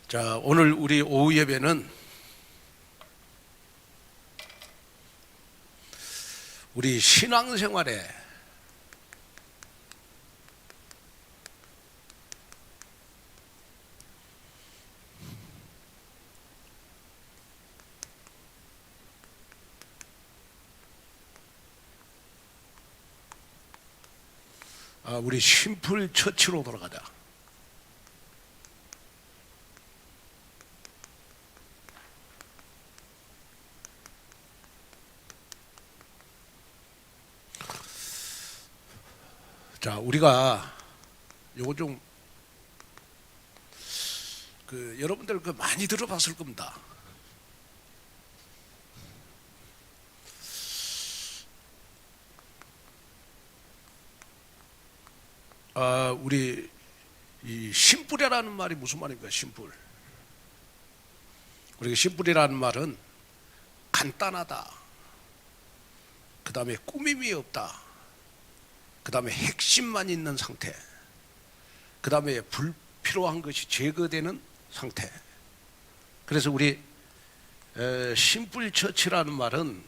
자, 오늘 우리 오후 예배는 우리 신앙생활에 우리 심플 처치로 돌아가자. 자, 우리가 요거 좀 여러분들 많이 들어봤을 겁니다. 우리 이 심플이라는 말이 무슨 말입니까? 심플. 우리가 심플이라는 말은 간단하다. 그 다음에 꾸밈이 없다. 그 다음에 핵심만 있는 상태. 그 다음에 불필요한 것이 제거되는 상태. 그래서 우리 심플 처치라는 말은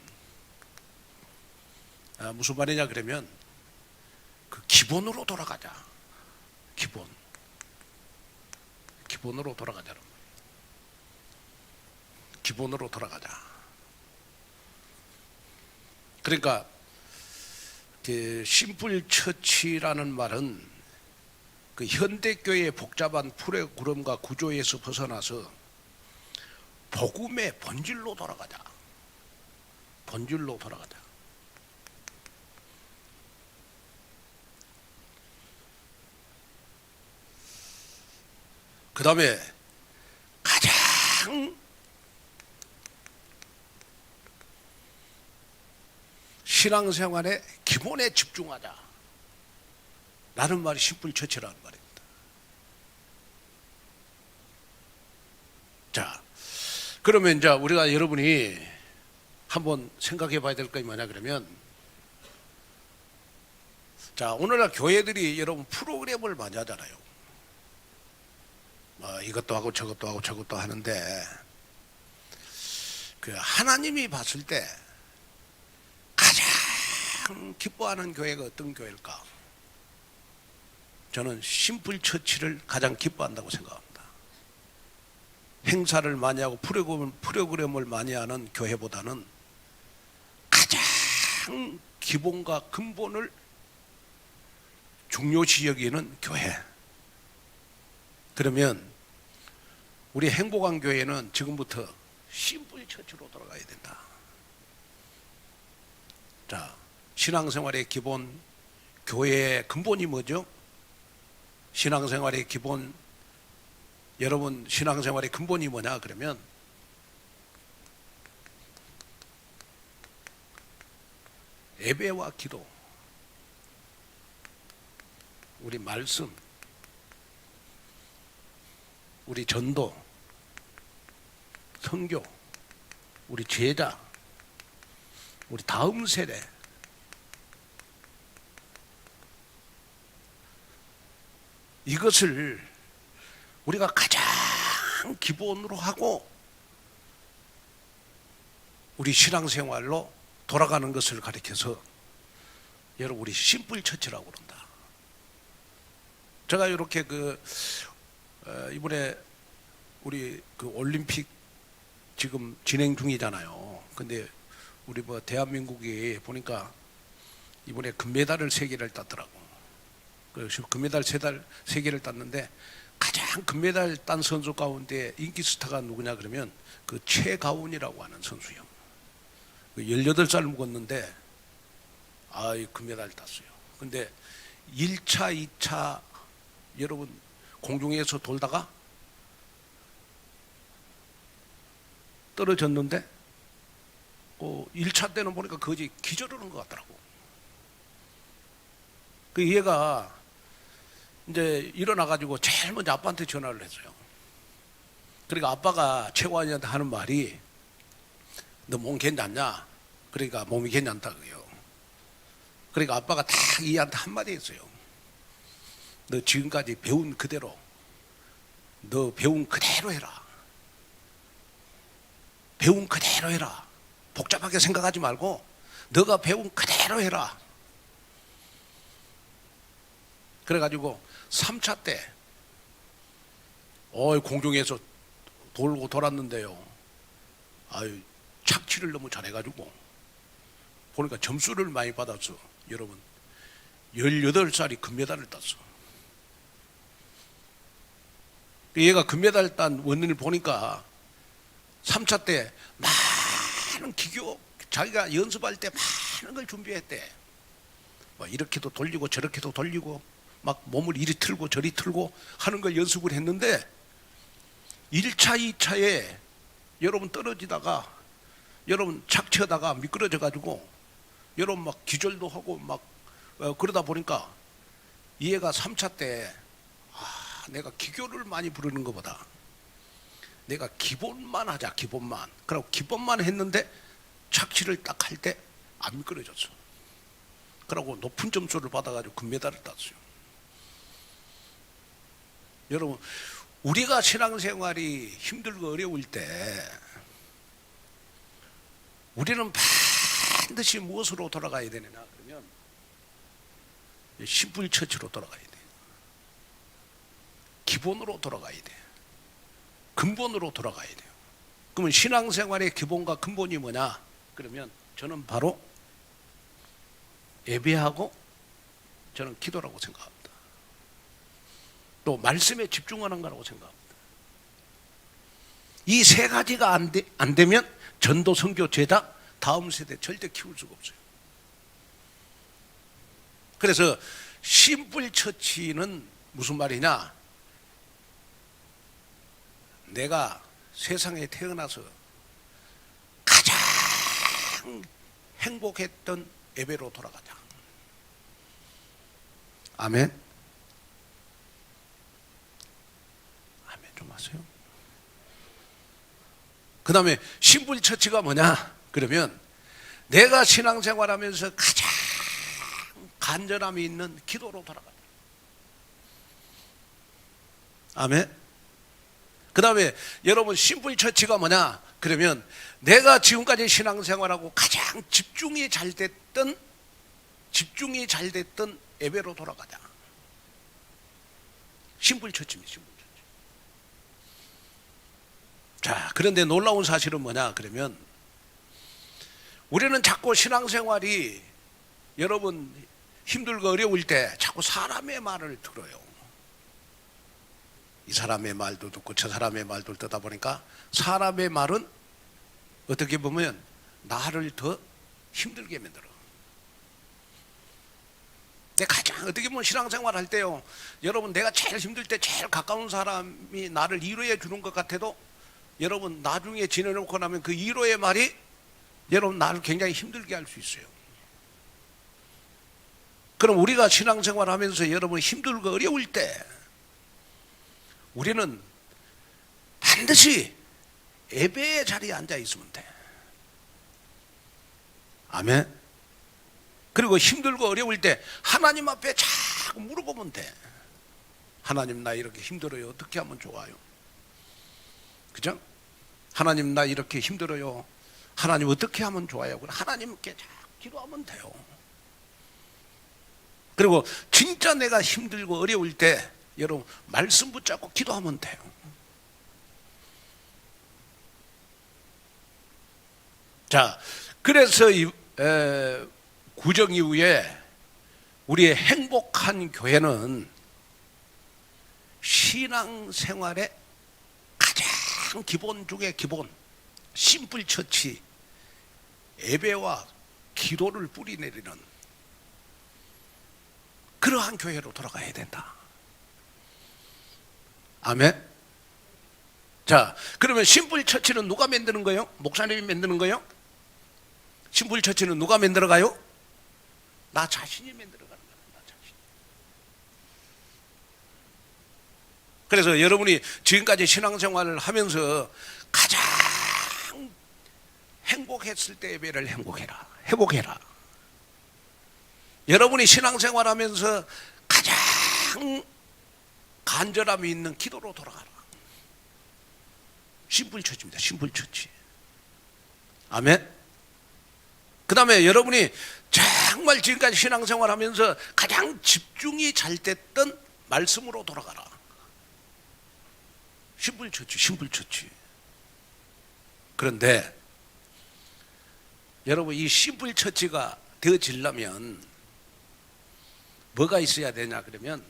무슨 말이냐 그러면 그 기본으로 돌아가자. 기본으로 돌아가자는 말이에요. 기본으로 돌아가자. 그러니까 심플 처치라는 말은 그 현대교회의 복잡한 프로그램과 구조에서 벗어나서 복음의 본질로 돌아가자. 본질로 돌아가자. 그 다음에 가장 신앙생활의 기본에 집중하자 라는 말이 심플 처치라는 말입니다. 자, 그러면 이제 우리가 여러분이 한번 생각해 봐야 될 것이 뭐냐 그러면, 자, 오늘날 교회들이 여러분 프로그램을 많이 하잖아요. 이것도 하고 저것도 하고 저것도 하는데, 그 하나님이 봤을 때 가장 기뻐하는 교회가 어떤 교회일까? 저는 심플 처치를 가장 기뻐한다고 생각합니다. 행사를 많이 하고 프로그램을 많이 하는 교회보다는 가장 기본과 근본을 중요시 여기는 교회. 그러면 우리 행복한 교회는 지금부터 심플 처치로 돌아가야 된다. 자, 신앙생활의 기본, 교회의 근본이 뭐죠? 신앙생활의 기본, 여러분 신앙생활의 근본이 뭐냐 그러면 예배와 기도, 우리 말씀, 우리 전도, 선교, 우리 제자, 우리 다음 세대, 이것을 우리가 가장 기본으로 하고 우리 신앙생활로 돌아가는 것을 가리켜서 여러분 우리 심플 처치라고 그런다. 제가 이렇게 이번에 우리 올림픽 지금 진행 중이잖아요. 근데 우리 대한민국이 보니까 이번에 금메달을 3개를 땄더라고. 그래서 금메달 3개를 땄는데 가장 금메달 딴 선수 가운데 인기 스타가 누구냐 그러면 그 최가훈이라고 하는 선수요. 18살 먹었는데 금메달 땄어요. 근데 1차, 2차 여러분 공중에서 돌다가 떨어졌는데 1차 때는 보니까 거의 기절하는 것 같더라고. 그 얘가 이제 일어나가지고 제일 먼저 아빠한테 전화를 했어요. 그러니까 아빠가 최고한이한테 하는 말이 너 몸 괜찮냐? 그러니까 몸이 괜찮다고요. 그러니까 아빠가 딱 얘한테 한마디 했어요. 너 지금까지 배운 그대로 너 배운 그대로 해라. 배운 그대로 해라. 복잡하게 생각하지 말고 너가 배운 그대로 해라. 그래가지고 3차 때 공중에서 돌고 돌았는데요, 아유, 착취를 너무 잘해가지고 보니까 점수를 많이 받았어. 여러분, 18살이 금메달을 땄어. 얘가 금메달 딴 원인을 보니까 3차 때 많은 기교, 자기가 연습할 때 많은 걸 준비했대. 뭐 이렇게도 돌리고 저렇게도 돌리고 막 몸을 이리 틀고 저리 틀고 하는 걸 연습을 했는데 1차, 2차에 여러분 떨어지다가 여러분 착취하다가 미끄러져 가지고 여러분 막 기절도 하고 막 그러다 보니까 얘가 3차 때 내가 기교를 많이 부르는 것보다 내가 기본만 하자, 기본만. 그리고 기본만 했는데 착취를 딱 할 때 안 미끄러졌어. 그러고 높은 점수를 받아가지고 금메달을 땄어요. 여러분, 우리가 신앙생활이 힘들고 어려울 때 우리는 반드시 무엇으로 돌아가야 되느냐 그러면 심불처치로 돌아가야 돼. 기본으로 돌아가야 돼. 근본으로 돌아가야 돼요. 그러면 신앙생활의 기본과 근본이 뭐냐 그러면 저는 바로 예배하고 저는 기도라고 생각합니다. 또 말씀에 집중하는 거라고 생각합니다. 이 세 가지가 안 되면 전도, 선교, 제자 다음 세대 절대 키울 수가 없어요. 그래서 심불처치는 무슨 말이냐, 내가 세상에 태어나서 가장 행복했던 예배로 돌아가자. 아멘. 아멘 좀 하세요. 그 다음에 심불처치가 뭐냐 그러면 내가 신앙생활하면서 가장 간절함이 있는 기도로 돌아가자. 아멘. 그 다음에 여러분 심불처치가 뭐냐 그러면 내가 지금까지 신앙생활하고 가장 집중이 잘 됐던 예배로 돌아가자. 심불처치입니다. 심불처치. 자, 그런데 놀라운 사실은 뭐냐 그러면 우리는 자꾸 신앙생활이 여러분 힘들고 어려울 때 자꾸 사람의 말을 들어요. 이 사람의 말도 듣고 저 사람의 말도 듣다 보니까 사람의 말은 어떻게 보면 나를 더 힘들게 만들어. 내가 가장 어떻게 보면 신앙생활 할 때요, 여러분 내가 제일 힘들 때 제일 가까운 사람이 나를 위로해 주는 것 같아도 여러분 나중에 지내놓고 나면 그 위로의 말이 여러분 나를 굉장히 힘들게 할 수 있어요. 그럼 우리가 신앙생활 하면서 여러분 힘들고 어려울 때 우리는 반드시 예배의 자리에 앉아 있으면 돼. 아멘. 그리고 힘들고 어려울 때 하나님 앞에 자꾸 물어보면 돼. 하나님 나 이렇게 힘들어요. 어떻게 하면 좋아요? 그죠? 하나님 나 이렇게 힘들어요. 하나님 어떻게 하면 좋아요? 하나님께 자꾸 기도하면 돼요. 그리고 진짜 내가 힘들고 어려울 때 여러분 말씀 붙잡고 기도하면 돼요. 자, 그래서 구정 이후에 우리의 행복한 교회는 신앙생활의 가장 기본 중에 기본, 심불처치, 예배와 기도를 뿌리내리는 그러한 교회로 돌아가야 된다. 아멘. 자, 그러면 심불처치는 누가 만드는 거예요? 목사님이 만드는 거예요? 심불처치는 누가 만들어가요? 나 자신이 만들어가는 거야. 나 자신. 그래서 여러분이 지금까지 신앙생활을 하면서 가장 행복했을 때 예배를 회복해라. 여러분이 신앙생활하면서 가장 간절함이 있는 기도로 돌아가라. 심플처치입니다. 심플처치. 아멘. 그 다음에 여러분이 정말 지금까지 신앙생활 하면서 가장 집중이 잘 됐던 말씀으로 돌아가라. 심플처치, 심플처치. 그런데 여러분, 이 심플처치가 되어지려면 뭐가 있어야 되냐 그러면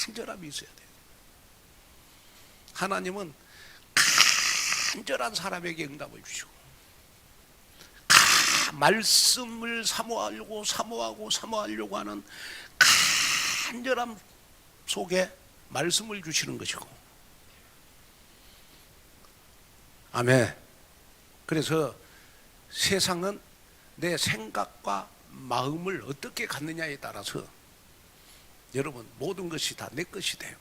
간절함이 있어야 돼요. 하나님은 간절한 사람에게 응답해 주시고, 말씀을 사모하려고 하는 간절함 속에 말씀을 주시는 것이고. 아멘. 그래서 세상은 내 생각과 마음을 어떻게 갖느냐에 따라서 여러분 모든 것이 다 내 것이 돼요.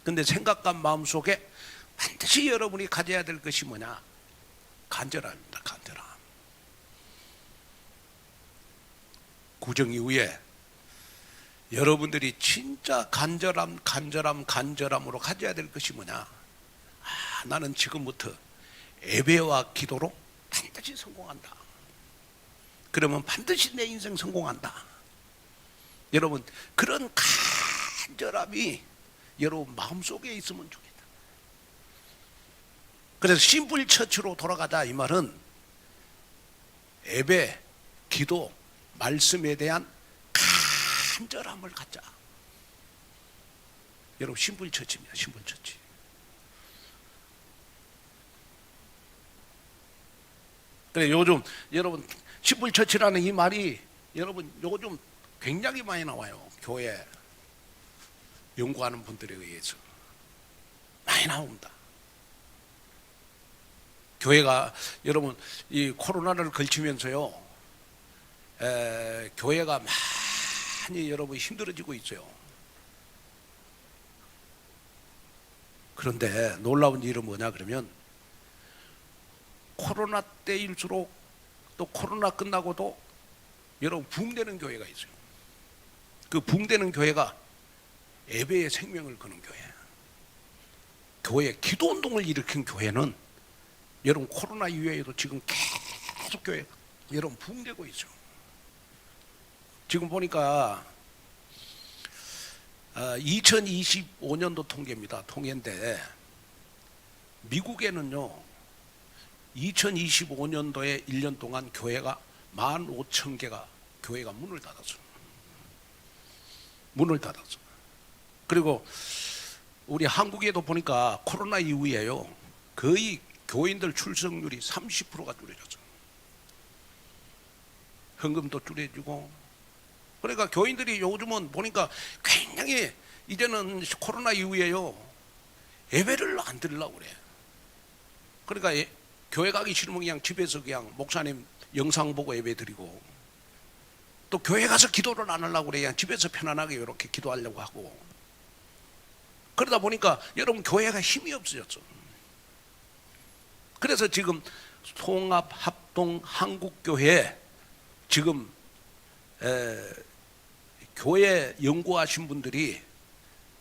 근데 생각과 마음 속에 반드시 여러분이 가져야 될 것이 뭐냐? 간절함입니다. 간절함. 구정 이후에 여러분들이 진짜 간절함으로 가져야 될 것이 뭐냐? 나는 지금부터 예배와 기도로 반드시 성공한다. 그러면 반드시 내 인생 성공한다. 여러분, 그런 간절함이 여러분 마음속에 있으면 좋겠다. 그래서 심플 처치로 돌아가자 이 말은 예배, 기도, 말씀에 대한 간절함을 갖자. 여러분, 심플 처치입니다. 심플 처치. 그래, 요즘 여러분 심플 처치라는 이 말이 여러분 요즘 굉장히 많이 나와요. 교회 연구하는 분들에 의해서 많이 나옵니다. 교회가 여러분 이 코로나를 걸치면서요, 교회가 많이 여러분 힘들어지고 있어요. 그런데 놀라운 일은 뭐냐 그러면 코로나 때일수록 또 코로나 끝나고도 여러분 붕대는 교회가 있어요. 그 붕대는 교회가 예배의 생명을 거는 교회, 교회 기도운동을 일으킨 교회는 여러분 코로나 이후에도 지금 계속 교회가 여러분 붕대고 있어요. 지금 보니까 2025년도 통계입니다. 통계인데 미국에는요 2025년도에 1년 동안 교회가 15,000개가 교회가 문을 닫았어요. 문을 닫았어요. 그리고 우리 한국에도 보니까 코로나 이후에요 거의 교인들 출석률이 30%가 줄어졌어요. 헌금도 줄여지고. 그러니까 교인들이 요즘은 보니까 굉장히 이제는 코로나 이후에요 예배를 안 드리려고 그래. 그러니까 교회 가기 싫으면 그냥 집에서 그냥 목사님 영상 보고 예배 드리고, 또 교회 가서 기도를 안 하려고 그래. 그냥 집에서 편안하게 이렇게 기도하려고 하고. 그러다 보니까 여러분 교회가 힘이 없어졌어. 그래서 지금 통합 합동 한국교회 지금 교회 연구하신 분들이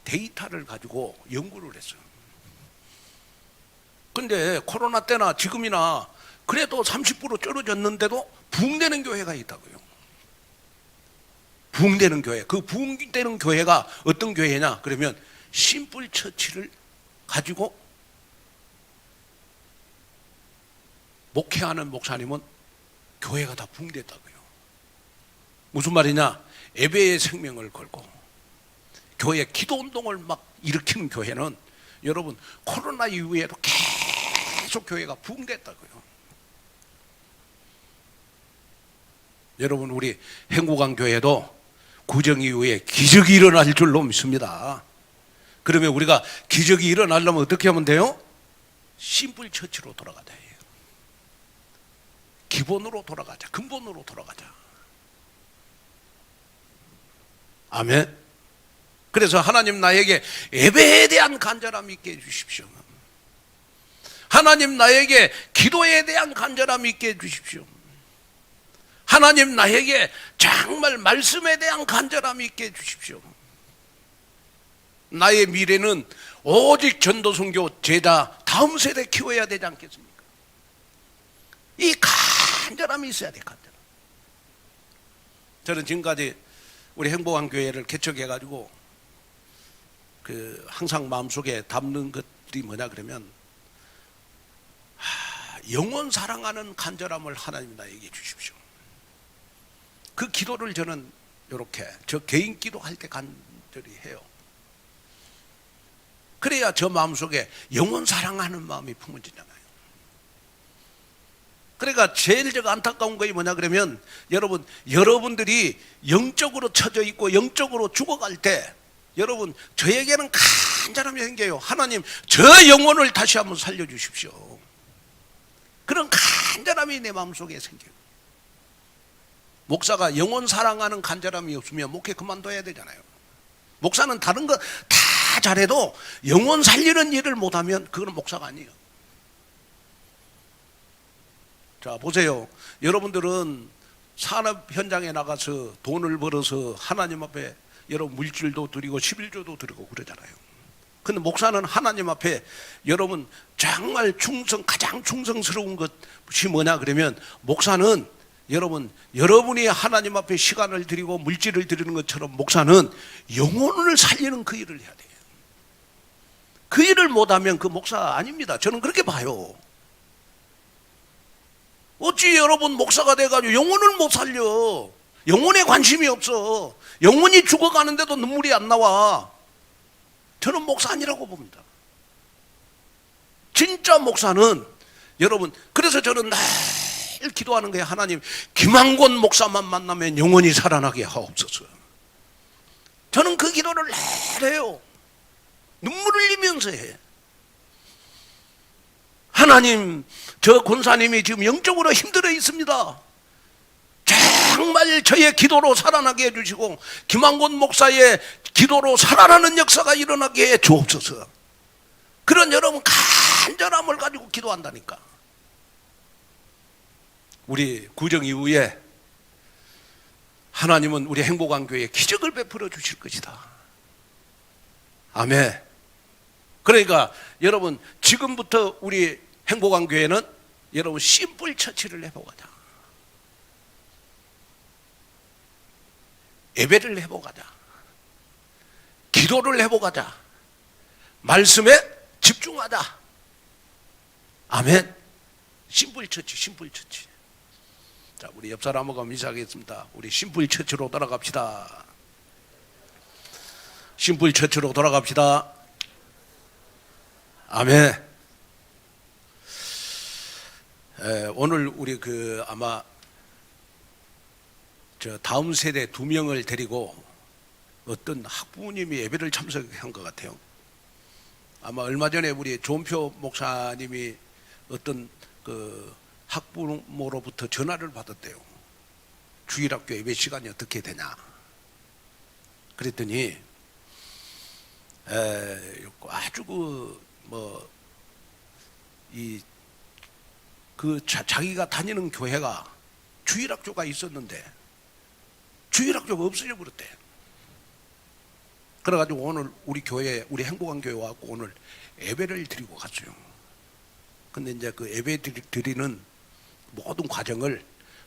데이터를 가지고 연구를 했어요. 근데 코로나 때나 지금이나 그래도 30% 줄어졌는데도 붕대는 교회가 있다고요. 붕대는 교회. 그 붕대는 교회가 어떤 교회냐 그러면 심플 처치를 가지고 목회하는 목사님은 교회가 다 붕대다고요. 무슨 말이냐? 예배의 생명을 걸고 교회 기도운동을 막 일으키는 교회는 여러분 코로나 이후에도 계속 교회가 붕괴했다고요. 여러분 우리 행복한 교회도 구정 이후에 기적이 일어날 줄로 믿습니다. 그러면 우리가 기적이 일어나려면 어떻게 하면 돼요? 심플 처치로 돌아가자 해요. 기본으로 돌아가자. 근본으로 돌아가자. 아멘. 그래서 하나님 나에게 예배에 대한 간절함 있게 해주십시오. 하나님 나에게 기도에 대한 간절함 있게 해주십시오. 하나님 나에게 정말 말씀에 대한 간절함이 있게 해주십시오. 나의 미래는 오직 전도선교 제자 다음 세대 키워야 되지 않겠습니까? 이 간절함이 있어야 돼. 간절함. 저는 지금까지 우리 행복한 교회를 개척해가지고 항상 마음속에 담는 것들이 뭐냐 그러면 영원 사랑하는 간절함을 하나님 나에게 주십시오. 그 기도를 저는 이렇게 저 개인 기도할 때 간절히 해요. 그래야 저 마음속에 영원 사랑하는 마음이 품어지잖아요. 그러니까 제일 제가 안타까운 것이 뭐냐 그러면 여러분들이 영적으로 처져 있고 영적으로 죽어갈 때 여러분 저에게는 간절함이 생겨요. 하나님 저 영혼을 다시 한번 살려주십시오. 그런 간절함이 내 마음속에 생겨요. 목사가 영혼 사랑하는 간절함이 없으면 목회 그만둬야 되잖아요. 목사는 다른 거 다 잘해도 영혼 살리는 일을 못하면 그건 목사가 아니에요. 자 보세요. 여러분들은 산업 현장에 나가서 돈을 벌어서 하나님 앞에 여러분 물질도 드리고 11조도 드리고 그러잖아요. 근데 목사는 하나님 앞에 여러분 정말 가장 충성스러운 것이 뭐냐 그러면 목사는 여러분이 하나님 앞에 시간을 드리고 물질을 드리는 것처럼 목사는 영혼을 살리는 그 일을 해야 돼요. 그 일을 못하면 그 목사 아닙니다. 저는 그렇게 봐요. 어찌 여러분 목사가 돼가지고 영혼을 못 살려? 영혼에 관심이 없어. 영혼이 죽어가는데도 눈물이 안 나와. 저는 목사 아니라고 봅니다. 진짜 목사는 여러분 그래서 저는 늘 기도하는 거예요. 하나님 김한권 목사만 만나면 영혼이 살아나게 하옵소서. 저는 그 기도를 늘 해요. 눈물을 흘리면서 해. 하나님 저 권사님이 지금 영적으로 힘들어 있습니다. 정말 저의 기도로 살아나게 해주시고 김한권 목사의 기도로 살아나는 역사가 일어나게 해 주옵소서. 그런 여러분 간절함을 가지고 기도한다니까. 우리 구정 이후에 하나님은 우리 행복한 교회에 기적을 베풀어 주실 것이다. 아멘. 그러니까 여러분 지금부터 우리 행복한 교회는 여러분 심플 처치를 해보가자. 예배를 해보가자. 기도를 해보가자. 말씀에 집중하자. 아멘. 심플 처치, 심플 처치. 자, 우리 옆 사람하고 인사하겠습니다. 우리 심플 처치로 돌아갑시다. 심플 처치로 돌아갑시다. 아멘. 오늘 우리 아마 저 다음 세대 2명을 데리고 어떤 학부모님이 예배를 참석한 것 같아요. 아마 얼마 전에 우리 조은표 목사님이 어떤 학부모로부터 전화를 받았대요. 주일학교 예배 시간이 어떻게 되냐. 그랬더니 아주 자기가 다니는 교회가 주일학교가 있었는데 주일학교가 없어져 버렸대. 그래가지고 오늘 우리 우리 행복한 교회 와서 오늘 예배를 드리고 갔어요. 근데 이제 그 예배 드리는 모든 과정을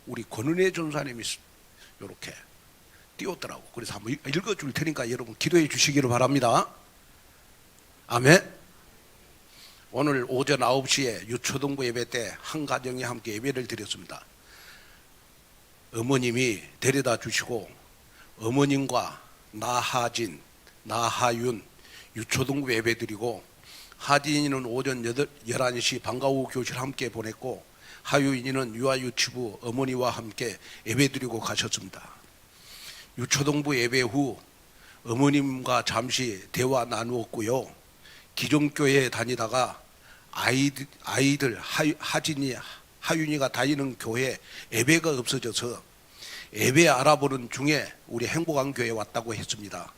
우리 권은혜 전사님이 이렇게 띄웠더라고. 그래서 한번 읽어줄 테니까 여러분 기도해 주시기를 바랍니다. 아멘. 오늘 오전 9시에 유초동부 예배 때 한 가정이 함께 예배를 드렸습니다. 어머님이 데려다 주시고 어머님과 나하진, 나하윤 유초동부 예배 드리고 하진이는 오전 11시 방과 후 교실 함께 보냈고 하유인이는 유아유치부 어머니와 함께 예배 드리고 가셨습니다. 유초동부 예배 후 어머님과 잠시 대화 나누었고요. 기존교회에 다니다가 아이들 하진이 하윤이가 다니는 교회 예배가 없어져서 예배 알아보는 중에 우리 행복한 교회에 왔다고 했습니다.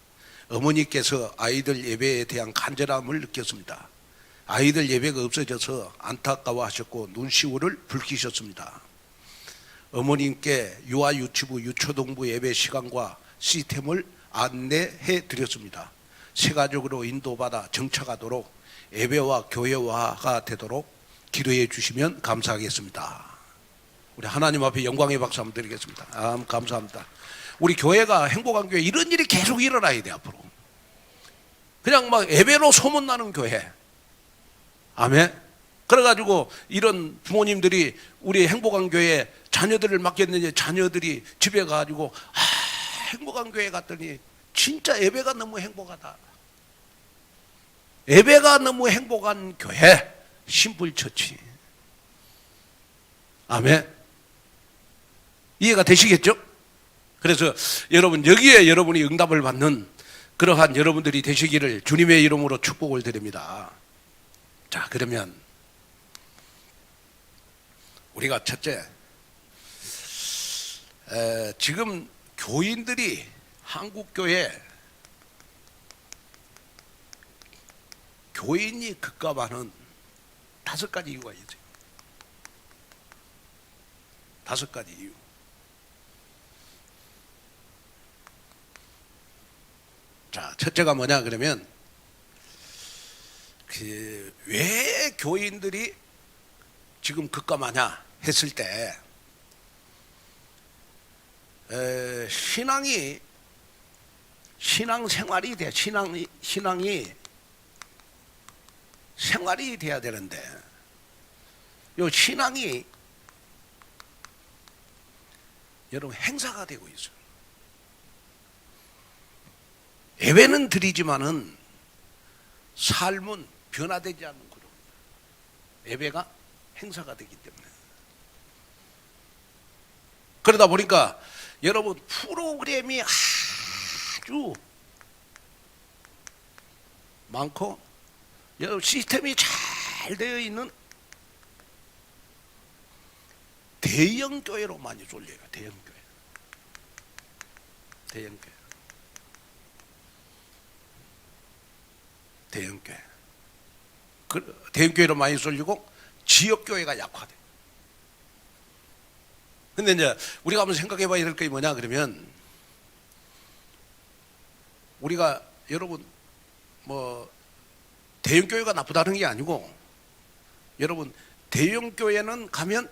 어머니께서 아이들 예배에 대한 간절함을 느꼈습니다. 아이들 예배가 없어져서 안타까워하셨고 눈시울을 붉히셨습니다. 어머님께 유아 유치부 유초등부 예배 시간과 시스템을 안내해 드렸습니다. 세가족으로 인도받아 정착하도록 예배와 교회화가 되도록 기도해 주시면 감사하겠습니다. 우리 하나님 앞에 영광의 박수 한번 드리겠습니다. 감사합니다. 우리 교회가 행복한 교회 이런 일이 계속 일어나야 돼. 앞으로 그냥 막 예배로 소문나는 교회. 아멘. 그래가지고 이런 부모님들이 우리 행복한 교회에 자녀들을 맡겼는데 자녀들이 집에 가가지고 행복한 교회 갔더니 진짜 예배가 너무 행복하다. 예배가 너무 행복한 교회 심플처치. 아멘. 이해가 되시겠죠? 그래서 여러분 여기에 여러분이 응답을 받는 그러한 여러분들이 되시기를 주님의 이름으로 축복을 드립니다. 자, 그러면 우리가 첫째, 지금 교인들이 한국교회 교인이 급감하는 5가지 이유가 있어요. 5가지 이유. 자, 첫째가 뭐냐 그러면 왜 교인들이 지금 급감하냐 했을 때 신앙생활이 돼. 신앙이 생활이 돼야 되는데 요 신앙이 여러분 행사가 되고 있어요. 예배는 드리지만은 삶은 변화되지 않는 거로. 예배가 행사가 되기 때문에. 그러다 보니까 여러분 프로그램이 아주 많고 여러분 시스템이 잘 되어 있는 대형 교회로 많이 쏠려요. 대형 교회. 대형 교회. 대형 교회. 대형 교회로 많이 쏠리고 지역 교회가 약화돼. 근데 이제 우리가 한번 생각해 봐야 될 게 뭐냐 그러면 우리가 여러분 뭐 대형 교회가 나쁘다는 게 아니고 여러분 대형 교회는 가면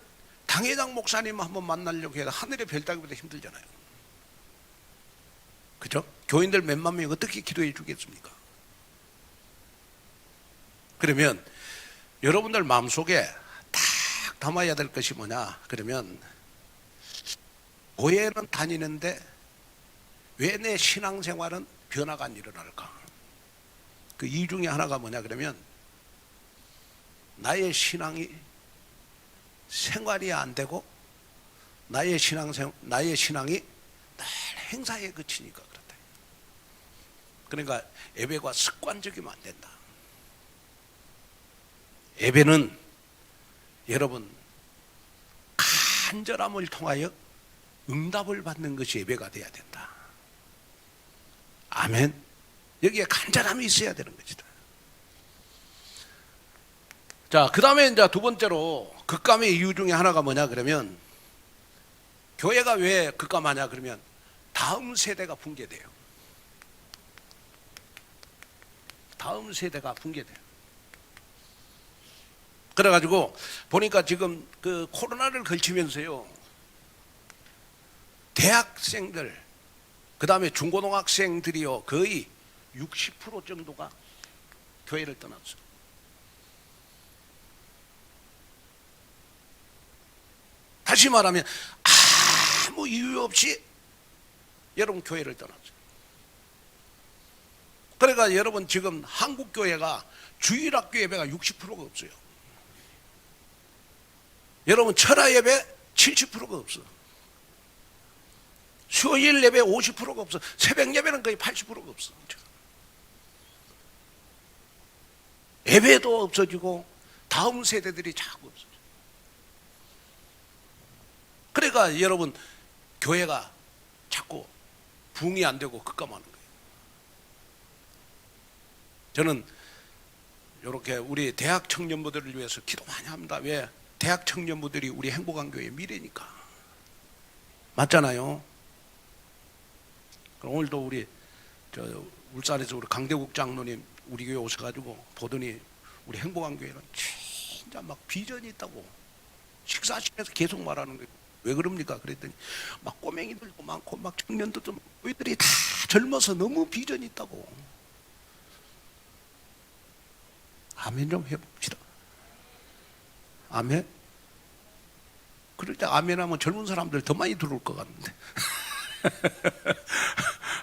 당회장 목사님 한번 만나려고 해도 하늘의 별 따기보다 힘들잖아요. 그죠? 교인들 몇만 명이 어떻게 기도해 주겠습니까? 그러면 여러분들 마음속에 딱 담아야 될 것이 뭐냐 그러면 교회는 다니는데 왜 내 신앙생활은 변화가 안 일어날까? 그 이유 중에 하나가 뭐냐 그러면 나의 신앙이 생활이 안 되고 나의 신앙이 늘 행사에 그치니까 그렇다. 그러니까 예배가 습관적이면 안 된다. 예배는 여러분 간절함을 통하여 응답을 받는 것이 예배가 돼야 된다. 아멘. 여기에 간절함이 있어야 되는 것이다. 자, 그 다음에 이제 두 번째로 급감의 이유 중에 하나가 뭐냐 그러면 교회가 왜 급감하냐 그러면 다음 세대가 붕괴돼요. 다음 세대가 붕괴돼요. 그래가지고 보니까 지금 그 코로나를 걸치면서요 대학생들 그 다음에 중고등학생들이요 거의 60% 정도가 교회를 떠났어요. 다시 말하면 아무 이유 없이 여러분 교회를 떠났어요. 그러니까 여러분 지금 한국 교회가 주일학교 예배가 60%가 없어요. 여러분 철야 예배 70%가 없어. 수요일 예배 50%가 없어. 새벽 예배는 거의 80%가 없어. 예배도 없어지고 다음 세대들이 자꾸 없어져. 그러니까 여러분 교회가 자꾸 부흥이 안 되고 급감하는 거예요. 저는 이렇게 우리 대학 청년부들을 위해서 기도 많이 합니다. 왜? 대학 청년부들이 우리 행복한 교회의 미래니까. 맞잖아요. 그럼 오늘도 우리 울산에서 우리 강대국 장로님 우리 교회 오셔가지고 보더니 우리 행복한 교회는 진짜 막 비전이 있다고 식사실에서 계속 말하는 거예요. 왜 그럽니까? 그랬더니 막 꼬맹이들도 많고 막 청년들도 많고 너희들이 다 젊어서 너무 비전이 있다고. 아멘 좀 해봅시다. 아멘. 그럴 때 아멘 하면 젊은 사람들 더 많이 들어올 것 같은데.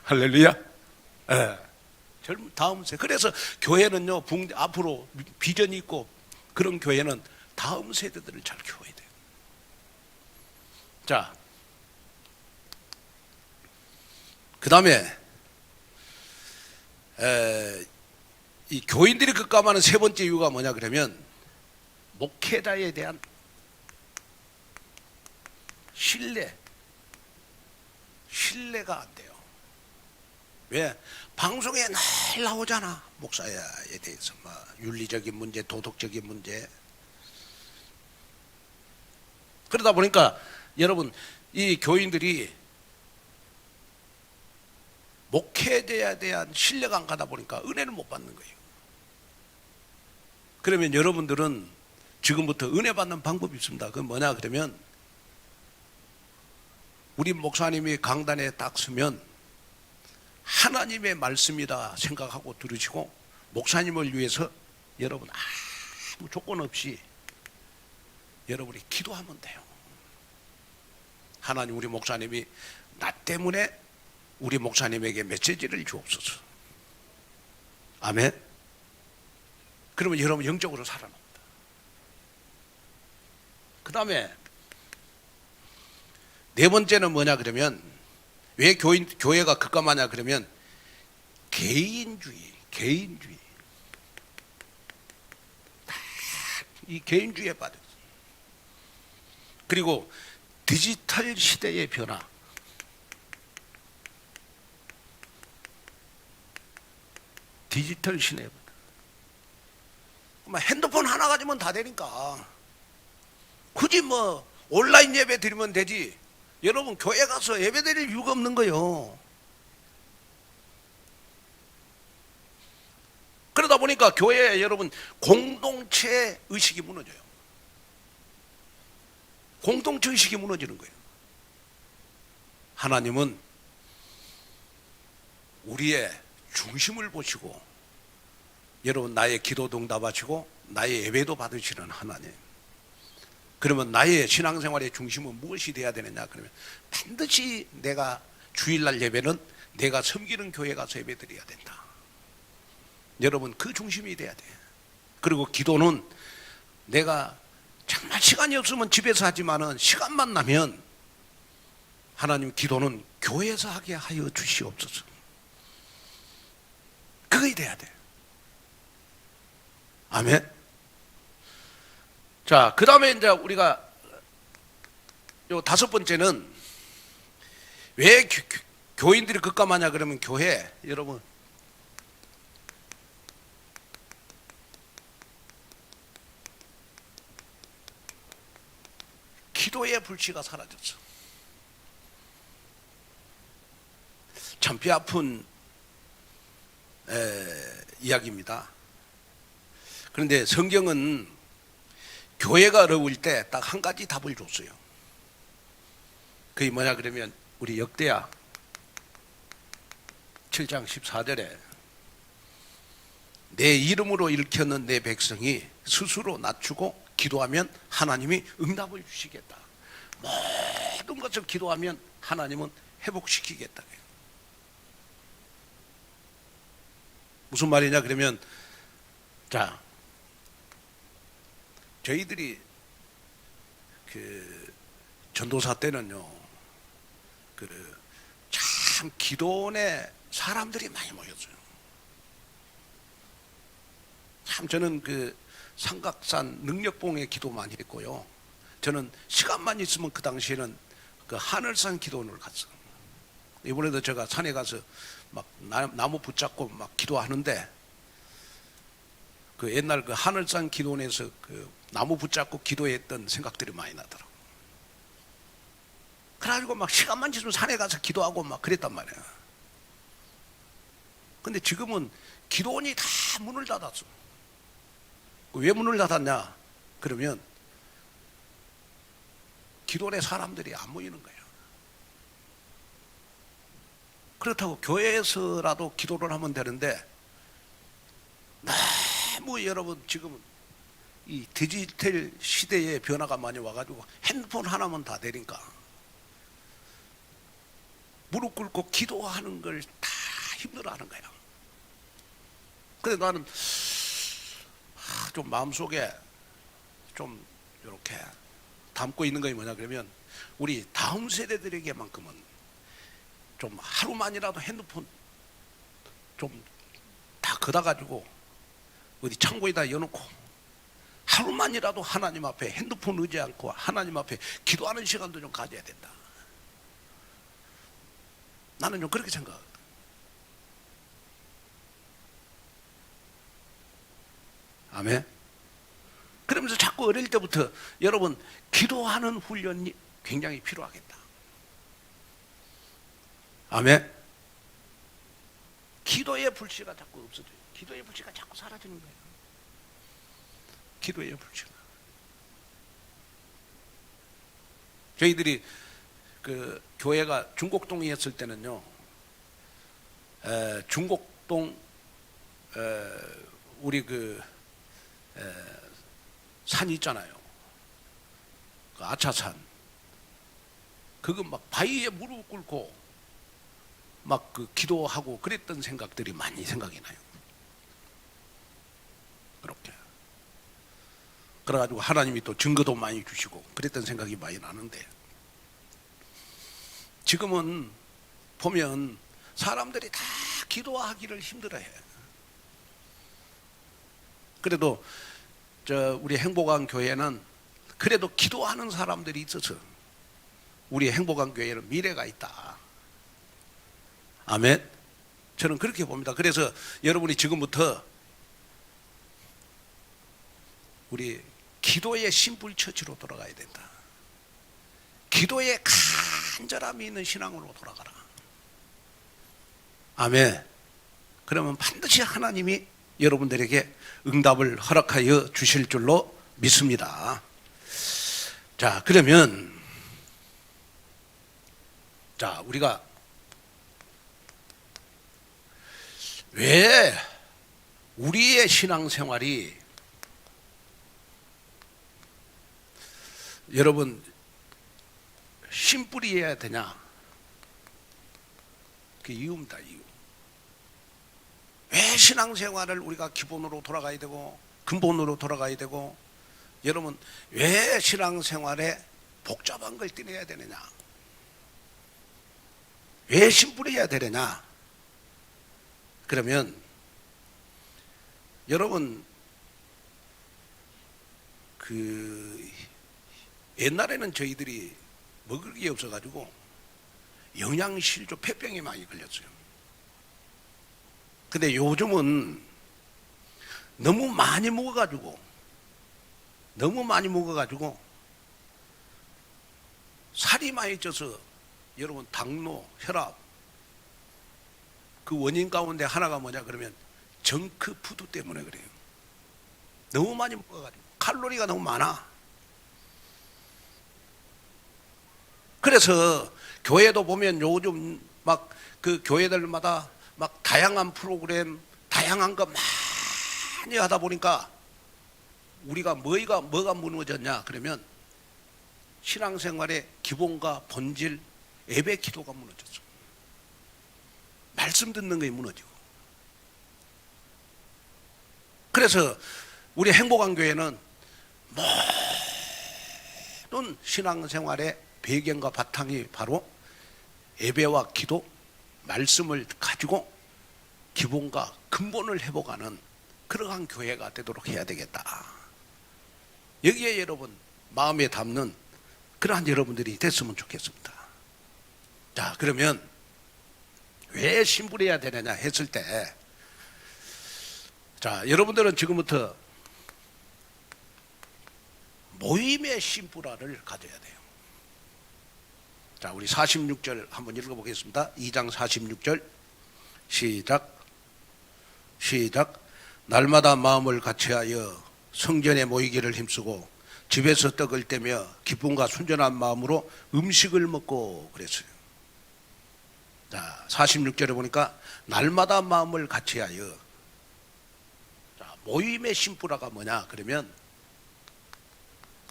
할렐루야. 예. 다음 세대. 그래서 교회는요, 앞으로 비전이 있고 그런 교회는 다음 세대들을 잘 키워야 돼요. 자, 그 다음에 이 교인들이 급감하는 세 번째 이유가 뭐냐 그러면 목회자에 대한 신뢰가 안 돼요. 왜? 방송에 늘 나오잖아. 목사에 대해서 윤리적인 문제, 도덕적인 문제. 그러다 보니까 여러분 이 교인들이 목회자에 대한 신뢰가 안 가다 보니까 은혜를 못 받는 거예요. 그러면 여러분들은 지금부터 은혜 받는 방법이 있습니다. 그건 뭐냐 그러면 우리 목사님이 강단에 딱 서면 하나님의 말씀이다 생각하고 들으시고 목사님을 위해서 여러분 아무 조건 없이 여러분이 기도하면 돼요. 하나님 우리 목사님이 나 때문에 우리 목사님에게 메시지를 주옵소서. 아멘. 그러면 여러분 영적으로 살아납니다. 그 다음에 네 번째는 뭐냐 그러면 왜 교회가 급감하냐 그러면 개인주의. 이 개인주의에 빠졌어요. 그리고 디지털 시대의 변화. 디지털 시대. 핸드폰 하나 가지면 다 되니까 굳이 온라인 예배 드리면 되지. 여러분 교회 가서 예배 드릴 이유가 없는 거예요. 그러다 보니까 교회에 여러분 공동체 의식이 무너져요. 공동체 의식이 무너지는 거예요. 하나님은 우리의 중심을 보시고 여러분 나의 기도도 응답하시고 나의 예배도 받으시는 하나님. 그러면 나의 신앙생활의 중심은 무엇이 돼야 되느냐 그러면 반드시 내가 주일날 예배는 내가 섬기는 교회 가서 예배 드려야 된다. 여러분 그 중심이 돼야 돼. 그리고 기도는 내가 정말 시간이 없으면 집에서 하지만은 시간만 나면 하나님 기도는 교회에서 하게 하여 주시옵소서. 그게 돼야 돼. 아멘. 자, 그 다음에 이제 우리가 요 다섯 번째는 왜 교인들이 급감하냐 그러면 교회 여러분 기도의 불씨가 사라졌어. 참 뼈 아픈 이야기입니다. 그런데 성경은 교회가 어려울 때 딱 한 가지 답을 줬어요. 그게 뭐냐 그러면 우리 역대하 7장 14절에 내 이름으로 일컫는 내 백성이 스스로 낮추고 기도하면 하나님이 응답을 주시겠다. 모든 것을 기도하면 하나님은 회복시키겠다. 무슨 말이냐 그러면 자 저희들이 그 전도사 때는요 참 기도원에 사람들이 많이 모였어요. 참 저는 그 삼각산 능력봉에 기도 많이 했고요. 저는 시간만 있으면 그 당시에는 그 하늘산 기도원을 갔어요. 이번에도 제가 산에 가서 막 나무 붙잡고 막 기도하는데 그 옛날 그 하늘산 기도원에서 그 나무 붙잡고 기도했던 생각들이 많이 나더라고요. 그래가지고 막 시간만 지으면 산에 가서 기도하고 막 그랬단 말이야. 근데 지금은 기도원이 다 문을 닫았어. 왜 문을 닫았냐? 그러면 기도원에 사람들이 안 모이는 거예요. 그렇다고 교회에서라도 기도를 하면 되는데, 너무 여러분 지금 이 디지털 시대의 변화가 많이 와가지고 핸드폰 하나면 다 되니까 무릎 꿇고 기도하는 걸 다 힘들어하는 거야. 그래서 나는 좀 마음속에 좀 이렇게 담고 있는 것이 뭐냐 그러면, 우리 다음 세대들에게만큼은 좀 하루만이라도 핸드폰 좀 다 걷어가지고 어디 창고에다 여놓고 하루만이라도 하나님 앞에 핸드폰 의지 않고 하나님 앞에 기도하는 시간도 좀 가져야 된다. 나는 좀 그렇게 생각하거든. 아멘. 그러면서 자꾸 어릴 때부터 여러분 기도하는 훈련이 굉장히 필요하겠다. 아멘. 기도의 불씨가 자꾸 없어져요. 기도의 불씨가 자꾸 사라지는 거예요. 기도의 불씨가. 저희들이 그 교회가 중곡동에 있을 때는요, 중곡동 우리 그 산 있잖아요. 그 아차산. 그거 막 바위에 무릎 꿇고 막 그 기도하고 그랬던 생각들이 많이 생각이 나요. 그렇게. 그래가지고 하나님이 또 증거도 많이 주시고 그랬던 생각이 많이 나는데, 지금은 보면 사람들이 다 기도하기를 힘들어해. 그래도 우리 행복한 교회는 그래도 기도하는 사람들이 있어서 우리 행복한 교회는 미래가 있다. 아멘. 저는 그렇게 봅니다. 그래서 여러분이 지금부터 우리 기도의 심불처치로 돌아가야 된다. 기도에 간절함이 있는 신앙으로 돌아가라. 아멘. 그러면 반드시 하나님이 여러분들에게 응답을 허락하여 주실 줄로 믿습니다. 자, 그러면 우리가 왜 우리의 신앙생활이 여러분 심뿌리해야 되냐? 그 이유입니다. 이유. 왜 신앙생활을 우리가 기본으로 돌아가야 되고 근본으로 돌아가야 되고, 여러분 왜 신앙생활에 복잡한 걸 떼내야 되느냐? 왜 심뿌리해야 되느냐? 그러면 여러분 그 옛날에는 저희들이 먹을 게 없어가지고 영양실조 폐병에 많이 걸렸어요. 근데 요즘은 너무 많이 먹어가지고 살이 많이 쪄서 여러분 당뇨, 혈압, 그 원인 가운데 하나가 뭐냐 그러면 정크푸드 때문에 그래요. 너무 많이 먹어가지고 칼로리가 너무 많아. 그래서 교회도 보면 요즘 막 그 교회들마다 막 다양한 프로그램, 다양한 거 많이 하다 보니까 우리가 뭐가 무너졌냐 그러면 신앙생활의 기본과 본질, 예배 기도가 무너졌어. 말씀 듣는 게 무너지고. 그래서 우리 행복한 교회는 모든 신앙생활의 배경과 바탕이 바로 예배와 기도, 말씀을 가지고 기본과 근본을 회복하는 그러한 교회가 되도록 해야 되겠다. 여기에 여러분 마음에 담는 그러한 여러분들이 됐으면 좋겠습니다. 자, 그러면 왜 심부려야 되느냐 했을 때, 자, 여러분들은 지금부터 모임의 심부라를 가져야 돼요. 자, 우리 46절 한번 읽어보겠습니다. 2장 46절 시작. 날마다 마음을 같이하여 성전에 모이기를 힘쓰고 집에서 떡을 떼며 기쁨과 순전한 마음으로 음식을 먹고 그랬어요. 자, 46절에 보니까 날마다 마음을 같이하여. 자, 모임의 심부라가 뭐냐 그러면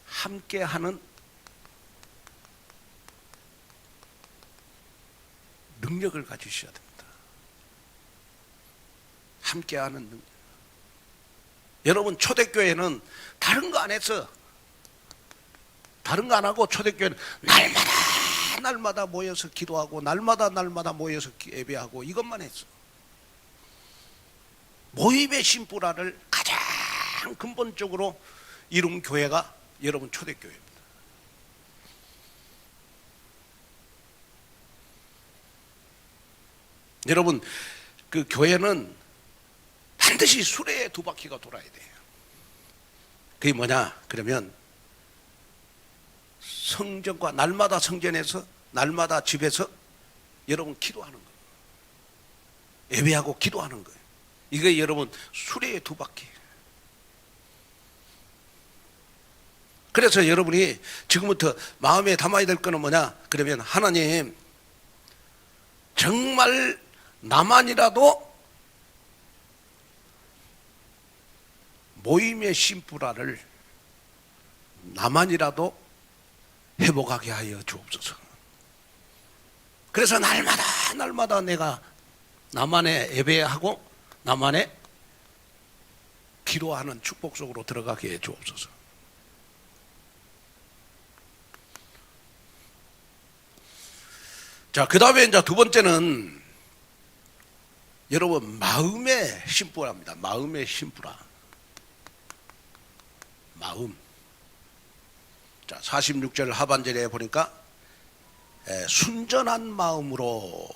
함께하는 능력을 가지셔야 됩니다. 함께하는 능력. 여러분, 초대교회는 다른 거 안 했어. 다른 거 안 하고 초대교회는 날마다 모여서 기도하고 날마다 모여서 예배하고 이것만 했어. 모임의 심부라를 가장 근본적으로 이룬 교회가 여러분 초대교회입니다. 여러분, 그 교회는 반드시 수레에 두 바퀴가 돌아야 돼요. 그게 뭐냐 그러면 성전과 날마다 성전에서 날마다 집에서 여러분 기도하는 거예요. 예배하고 기도하는 거예요. 이게 여러분 수레의 두 바퀴. 그래서 여러분이 지금부터 마음에 담아야 될 거는 뭐냐 그러면 하나님, 정말 나만이라도 모임의 심부라를 나만이라도 회복하게 하여 주옵소서. 그래서 날마다 내가 나만의 예배하고 나만의 기도하는 축복 속으로 들어가게 해 주옵소서. 자, 그 다음에 이제 두 번째는 여러분 마음의 심부라입니다. 마음의 심부라. 마음. 자, 46절 하반절에 보니까 순전한 마음으로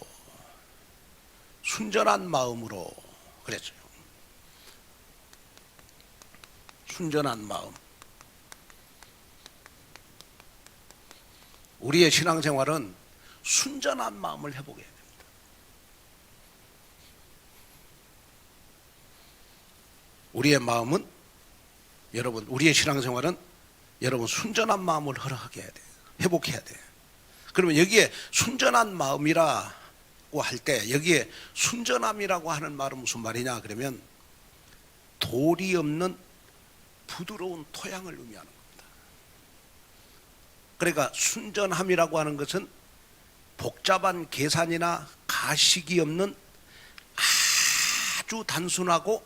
그랬어요. 순전한 마음. 우리의 신앙생활은 순전한 마음을 회복해야 됩니다. 우리의 마음은 여러분, 우리의 신앙생활은 여러분 순전한 마음을 허락하게 해야 돼요. 회복해야 돼요. 그러면 여기에 순전한 마음이라고 할 때 여기에 순전함이라고 하는 말은 무슨 말이냐 그러면 돌이 없는 부드러운 토양을 의미하는 겁니다. 그러니까 순전함이라고 하는 것은 복잡한 계산이나 가식이 없는 아주 단순하고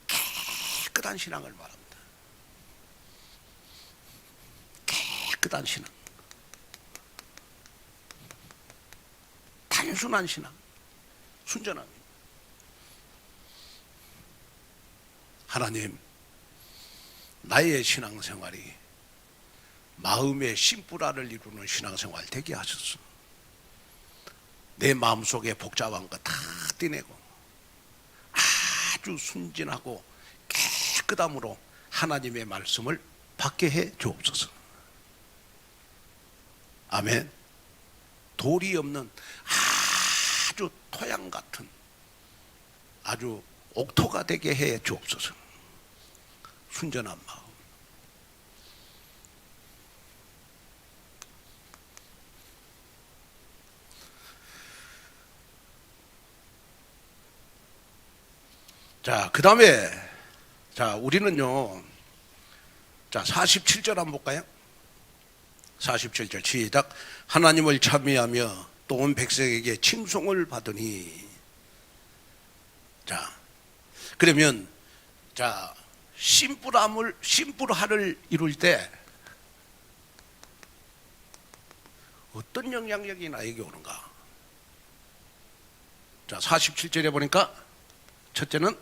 깨끗한 신앙을 말합니다. 깨끗한 신앙, 단순한 신앙, 순전함. 하나님, 나의 신앙생활이 마음의 심부라를 이루는 신앙생활 되게 하소서. 내 마음속에 복잡한 거 다 떼내고 아주 순진하고 깨끗함으로 하나님의 말씀을 받게 해 주옵소서. 아멘. 돌이 없는 아주 토양 같은 아주 옥토가 되게 해 주옵소서. 순전한 마음. 자, 그 다음에, 자, 우리는요, 자, 47절 한번 볼까요? 47절 시작. 하나님을 찬미하며 또 온 백성에게 칭송을 받으니. 자, 그러면, 자, 심부라를 이룰 때 어떤 영향력이 나에게 오는가? 자, 47절에 보니까 첫째는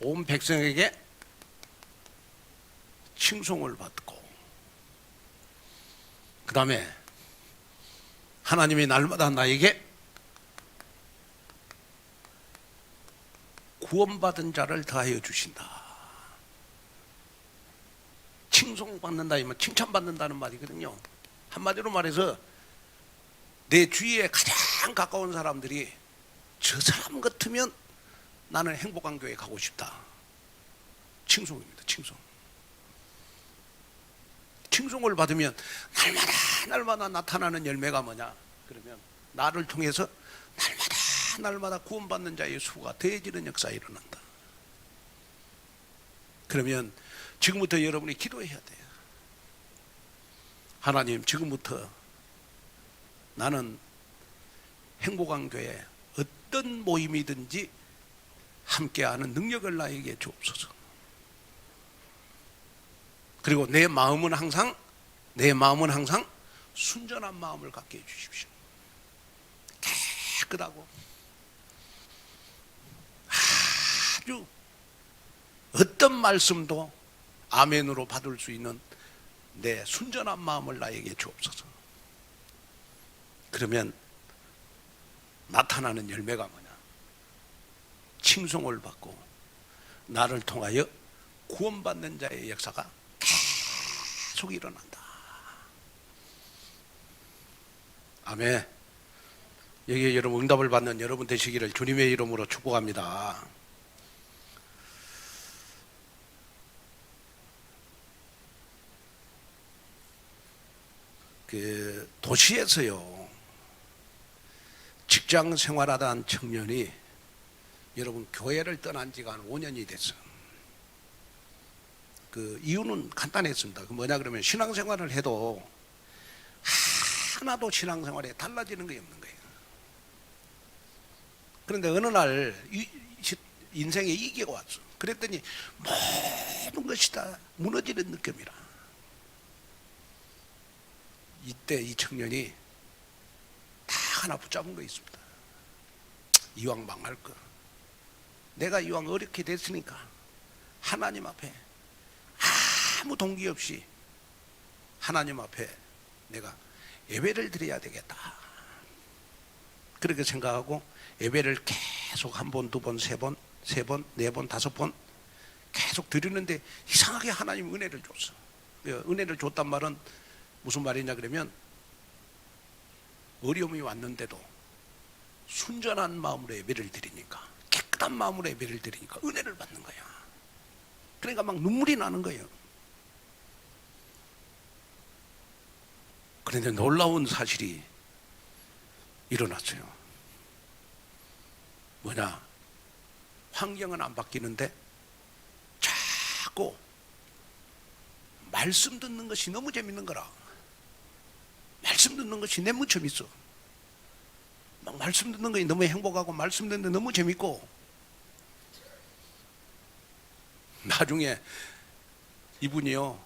온 백성에게 칭송을 받고, 그 다음에 하나님이 날마다 나에게 구원받은 자를 더하여 주신다. 칭송받는다, 칭찬받는다는 말이거든요. 한마디로 말해서 내 주위에 가장 가까운 사람들이 저 사람 같으면 나는 행복한 교회 가고 싶다. 칭송입니다. 칭송. 칭송을 받으면 날마다 나타나는 열매가 뭐냐? 그러면 나를 통해서 날마다 구원받는 자의 수가 더해지는 역사가 일어난다. 그러면 지금부터 여러분이 기도해야 돼요. 하나님, 지금부터 나는 행복한 교회 어떤 모임이든지 함께하는 능력을 나에게 주옵소서. 그리고 내 마음은 항상 순전한 마음을 갖게 해주십시오. 깨끗하고 아주 어떤 말씀도 아멘으로 받을 수 있는 내 순전한 마음을 나에게 주옵소서. 그러면 나타나는 열매가 뭐냐? 칭송을 받고 나를 통하여 구원받는 자의 역사가 계속 일어난다. 아멘. 여기에 여러분 응답을 받는 여러분 되시기를 주님의 이름으로 축복합니다. 그 도시에서요, 직장 생활하던 청년이 여러분 교회를 떠난 지가 한 5년이 됐어요. 그 이유는 간단했습니다. 그 뭐냐 그러면 신앙생활을 해도 하나도 신앙생활에 달라지는 게 없는 거예요. 그런데 어느 날 인생의 위기가 왔어. 그랬더니 모든 것이 다 무너지는 느낌이라. 이때 이 청년이 다 하나 붙잡은 거 있습니다. 이왕 망할 거, 내가 이왕 어렵게 됐으니까 하나님 앞에 아무 동기 없이 하나님 앞에 내가 예배를 드려야 되겠다. 그렇게 생각하고 예배를 계속 한 번, 두 번, 세 번, 네 번, 다섯 번 계속 드리는데 이상하게 하나님 은혜를 줬어. 은혜를 줬단 말은 무슨 말이냐 그러면 어려움이 왔는데도 순전한 마음으로 예배를 드리니까, 깨끗한 마음으로 예배를 드리니까 은혜를 받는 거야. 그러니까 막 눈물이 나는 거예요. 그런데 놀라운 사실이 일어났어요. 뭐냐? 환경은 안 바뀌는데 자꾸 말씀 듣는 것이 너무 재밌는 거라. 말씀 듣는 것이 너무 재밌어. 막 말씀 듣는 것이 너무 행복하고 말씀 듣는 게 너무 재밌고, 나중에 이분이요,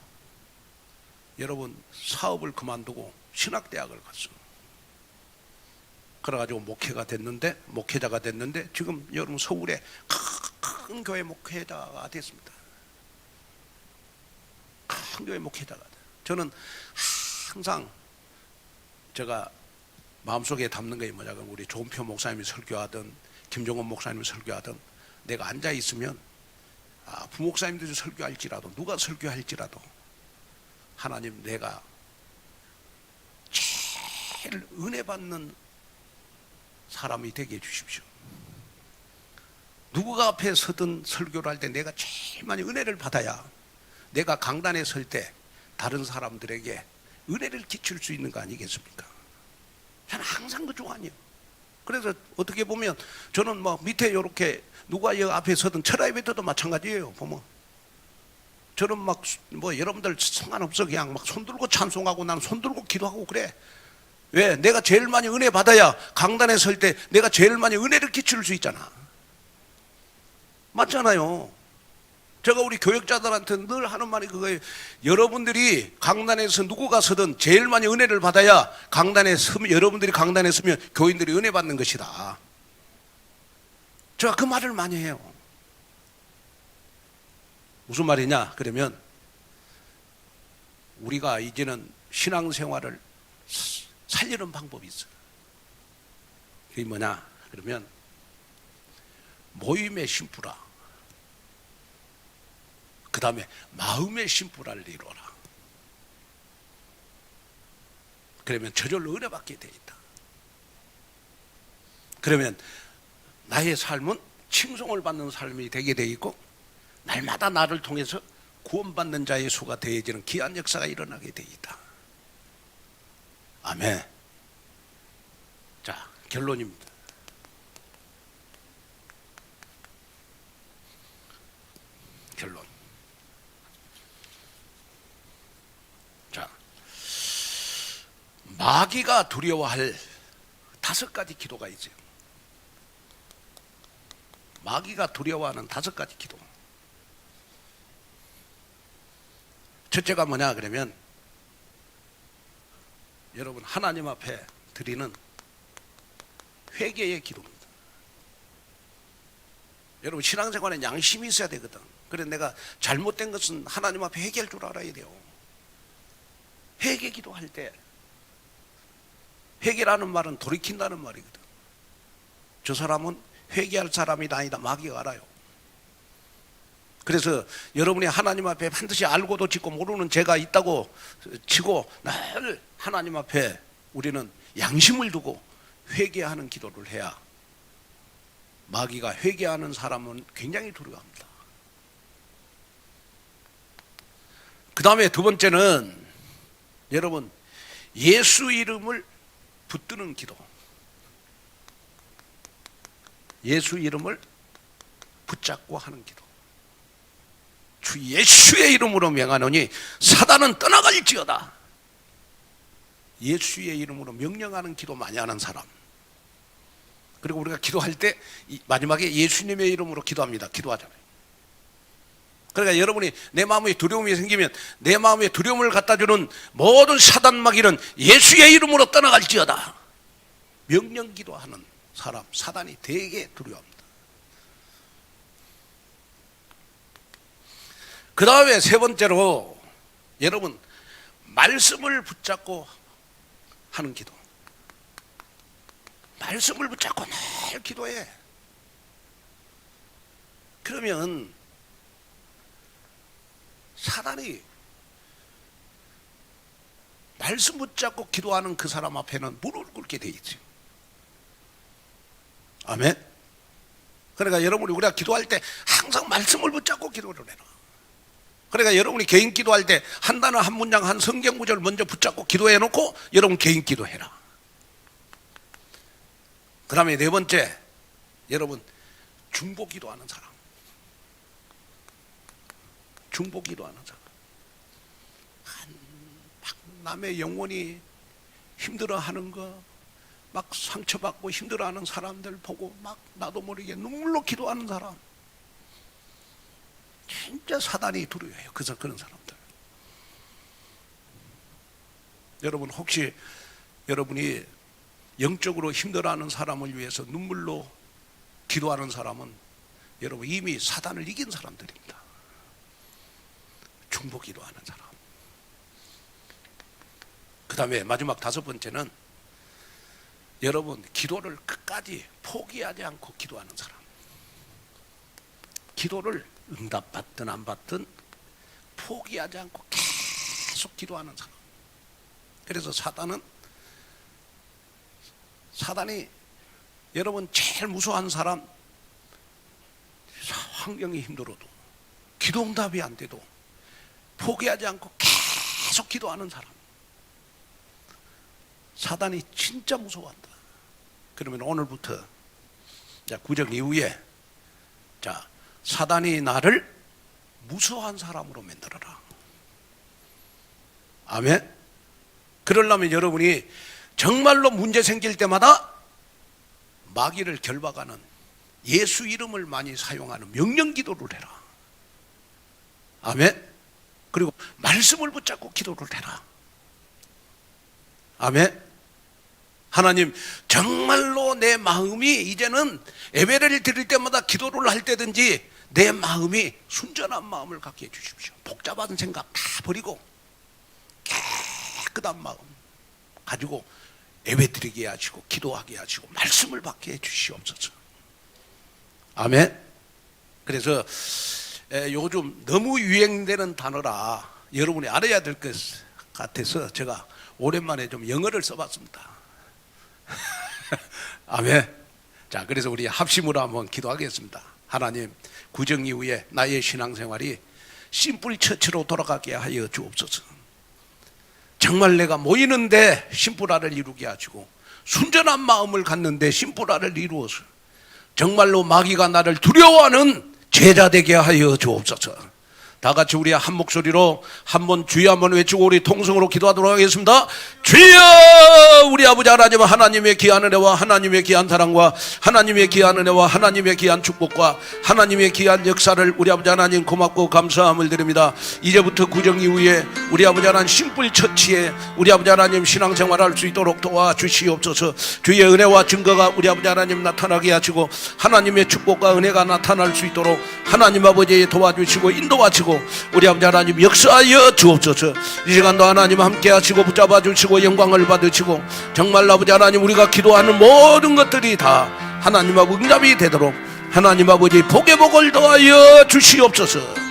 여러분 사업을 그만두고 신학대학을 갔어. 그래가지고 목회자가 됐는데 지금 여러분 서울에 큰 교회 목회자가 됐습니다. 큰 교회 목회자가 돼. 저는 항상 제가 마음속에 담는 게 뭐냐, 우리 조은표 목사님이 설교하든 김종원 목사님이 설교하든 내가 앉아 있으면 부목사님들이 설교할지라도 누가 설교할지라도 하나님, 내가 제일 은혜 받는 사람이 되게 해주십시오. 누구가 앞에 서든 설교를 할 때 내가 제일 많이 은혜를 받아야 내가 강단에 설 때 다른 사람들에게 은혜를 끼칠 수 있는 거 아니겠습니까? 저는 항상 그 조안이에요. 그래서 어떻게 보면 저는 뭐 밑에 이렇게 누가 여기 앞에 서든 철야예배도 마찬가지예요. 보면 저는 막 뭐 여러분들 상관없어, 그냥 막 손들고 찬송하고 나는 손들고 기도하고 그래. 왜? 내가 제일 많이 은혜 받아야 강단에 설 때 내가 제일 많이 은혜를 끼칠 수 있잖아. 맞잖아요. 제가 우리 교역자들한테 늘 하는 말이 그거예요. 여러분들이 강단에서 누구가 서든 제일 많이 은혜를 받아야 강단에 서면, 여러분들이 강단에 서면 교인들이 은혜 받는 것이다. 제가 그 말을 많이 해요. 무슨 말이냐 그러면 우리가 이제는 신앙생활을 살리는 방법이 있어요. 그게 뭐냐 그러면 모임의 심부라, 그 다음에 마음의 심부라를 이루어라. 그러면 저절로 은혜 받게 돼 있다. 그러면 나의 삶은 칭송을 받는 삶이 되게 돼 있고 날마다 나를 통해서 구원받는 자의 수가 더해지는 귀한 역사가 일어나게 돼 있다. 아멘. 자, 결론입니다. 결론. 자, 마귀가 두려워할 5가지 기도가 있어요. 마귀가 두려워하는 5가지 기도. 첫째가 뭐냐 그러면 여러분 하나님 앞에 드리는 회개의 기도입니다. 여러분 신앙생활에 양심이 있어야 되거든. 그래 내가 잘못된 것은 하나님 앞에 회개할 줄 알아야 돼요. 회개 기도할 때 회개라는 말은 돌이킨다는 말이거든. 저 사람은 회개할 사람이 아니다. 마귀가 알아요. 그래서 여러분이 하나님 앞에 반드시 알고도 짓고 모르는 죄가 있다고 치고 늘 하나님 앞에 우리는 양심을 두고 회개하는 기도를 해야 마귀가 회개하는 사람은 굉장히 두려워합니다. 그 다음에 두 번째는 여러분 예수 이름을 붙드는 기도. 예수 이름을 붙잡고 하는 기도. 주 예수의 이름으로 명하노니 사단은 떠나갈지어다. 예수의 이름으로 명령하는 기도 많이 하는 사람. 그리고 우리가 기도할 때 마지막에 예수님의 이름으로 기도합니다. 기도하잖아요. 그러니까 여러분이 내 마음에 두려움이 생기면 내 마음에 두려움을 갖다 주는 모든 사단 마귀는 예수의 이름으로 떠나갈지어다. 명령 기도하는 사람, 사단이 되게 두려워합니다. 그 다음에 세 번째로 여러분 말씀을 붙잡고 하는 기도. 말씀을 붙잡고 늘 기도해. 그러면 사단이 말씀 붙잡고 기도하는 그 사람 앞에는 무릎을 꿇게 돼 있죠. 아멘. 그러니까 여러분이 우리가 기도할 때 항상 말씀을 붙잡고 기도를 해라. 그러니까 여러분이 개인 기도할 때 한 단어 한 문장 한 성경 구절 먼저 붙잡고 기도해 놓고 여러분 개인 기도해라. 그 다음에 네 번째, 여러분 중보 기도하는 사람. 중보 기도하는 사람. 막 남의 영혼이 힘들어하는 거, 막 상처받고 힘들어하는 사람들 보고 막 나도 모르게 눈물로 기도하는 사람. 진짜 사단이 두려워해요. 그런 사람들. 여러분 혹시 여러분이 영적으로 힘들어하는 사람을 위해서 눈물로 기도하는 사람은 여러분 이미 사단을 이긴 사람들입니다. 중보 기도하는 사람. 그 다음에 마지막 다섯 번째는 여러분 기도를 끝까지 포기하지 않고 기도하는 사람. 기도를 응답받든 안 받든 포기하지 않고 계속 기도하는 사람. 그래서 사단이 여러분 제일 무서워하는 사람, 환경이 힘들어도 기도 응답이 안 돼도 포기하지 않고 계속 기도하는 사람. 사단이 진짜 무서워한다. 그러면 오늘부터 구절 이후에 사단이 나를 무서워한 사람으로 만들어라. 아멘. 그러려면 여러분이 정말로 문제 생길 때마다 마귀를 결박하는 예수 이름을 많이 사용하는 명령 기도를 해라. 아멘. 그리고 말씀을 붙잡고 기도를 해라. 아멘. 하나님 정말로 내 마음이 이제는 예배를 드릴 때마다 기도를 할 때든지 내 마음이 순전한 마음을 갖게 해주십시오. 복잡한 생각 다 버리고 깨끗한 마음 가지고 예배 드리게 하시고 기도하게 하시고 말씀을 받게 해주시옵소서. 아멘. 그래서 요즘 너무 유행되는 단어라 여러분이 알아야 될 것 같아서 제가 오랜만에 좀 영어를 써봤습니다. 아멘. 자, 그래서 우리 합심으로 한번 기도하겠습니다. 하나님, 구정 이후에 나의 신앙생활이 심플 처치로 돌아가게 하여 주옵소서. 정말 내가 모이는데 심플화를 이루게 하시고, 순전한 마음을 갖는데 심플화를 이루어서 정말로 마귀가 나를 두려워하는 제자 되게 하여 주옵소서. 다 같이 우리 한 목소리로 한번 주여 한번 외치고 우리 통성으로 기도하도록 하겠습니다. 주여! 우리 아버지 하나님, 하나님의 귀한 은혜와 하나님의 귀한 사랑과 하나님의 귀한 은혜와 하나님의 귀한 축복과 하나님의 귀한 역사를 우리 아버지 하나님 고맙고 감사함을 드립니다. 이제부터 구정 이후에 우리 아버지 하나님 심플 처치에 우리 아버지 하나님 신앙생활할 수 있도록 도와주시옵소서. 주의 은혜와 증거가 우리 아버지 하나님 나타나게 하시고 하나님의 축복과 은혜가 나타날 수 있도록 하나님 아버지 도와주시고 인도하시고 우리 아버지 하나님 역사하여 주옵소서. 이 시간도 하나님 함께 하시고 붙잡아 주시고 영광을 받으시고 정말 아버지 하나님 우리가 기도하는 모든 것들이 다 하나님 아버지 응답이 되도록 하나님 아버지 복의 복을 더하여 주시옵소서.